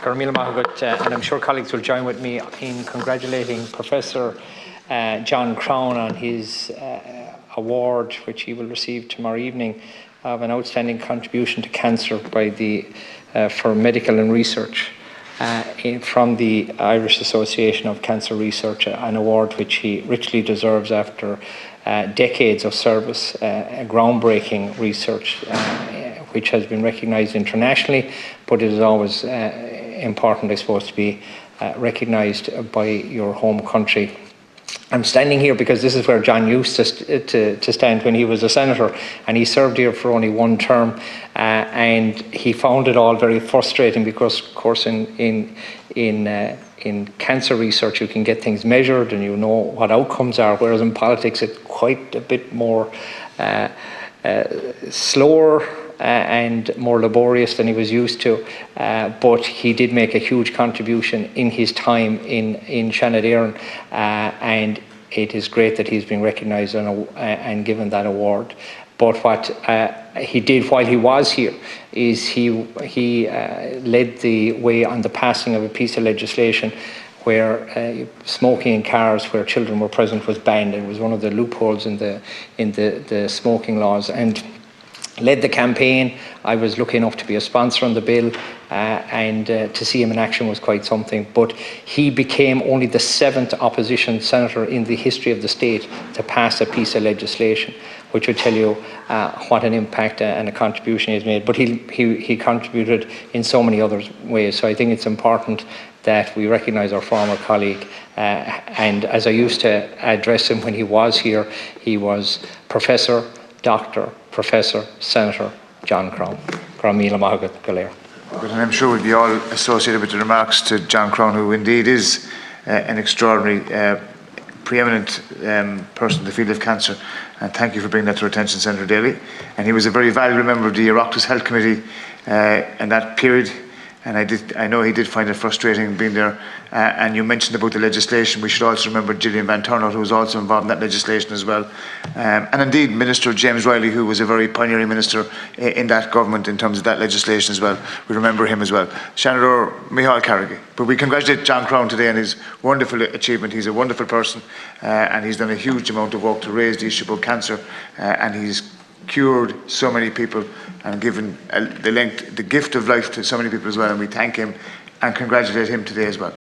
And I'm sure colleagues will join with me in congratulating Professor John Crown on his award, which he will receive tomorrow evening, of an outstanding contribution to cancer by for medical and research from the Irish Association of Cancer Research, an award which he richly deserves after decades of service, groundbreaking research which has been recognised internationally, but it is always important, I suppose, to be recognised by your home country. I'm standing here because this is where John used to stand when he was a senator, and he served here for only one term, and he found it all very frustrating because, of course, in cancer research you can get things measured and you know what outcomes are, whereas in politics it's quite a bit more slower and more laborious than he was used to, but he did make a huge contribution in his time in Shannon, and it is great that he's been recognised and given that award. But what he did while he was here is he led the way on the passing of a piece of legislation where smoking in cars where children were present was banned. It was one of the loopholes in the smoking laws, and led the campaign. I was lucky enough to be a sponsor on the bill, and to see him in action was quite something. But he became only the 7th opposition senator in the history of the state to pass a piece of legislation, which would tell you what an impact and a contribution he's made. But he contributed in so many other ways. So I think it's important that we recognise our former colleague. And as I used to address him when he was here, he was Professor, Doctor, Professor, Senator John Crown. And I'm sure we'll be all associated with the remarks to John Crown, who indeed is an extraordinary, preeminent person in the field of cancer. And thank you for bringing that to our attention, Senator Daly. And he was a very valuable member of the Oireachtas Health Committee in that period. And I know he did find it frustrating being there. And you mentioned about the legislation. We should also remember Gillian Van Turnout, who was also involved in that legislation as well. And indeed, Minister James Riley, who was a very pioneering minister in that government in terms of that legislation as well. We remember him as well. Senator Micheál Carrigy. But we congratulate John Crown today on his wonderful achievement. He's a wonderful person, and he's done a huge amount of work to raise the issue about cancer, and he's cured so many people and given the gift of life to so many people as well, and we thank him and congratulate him today as well.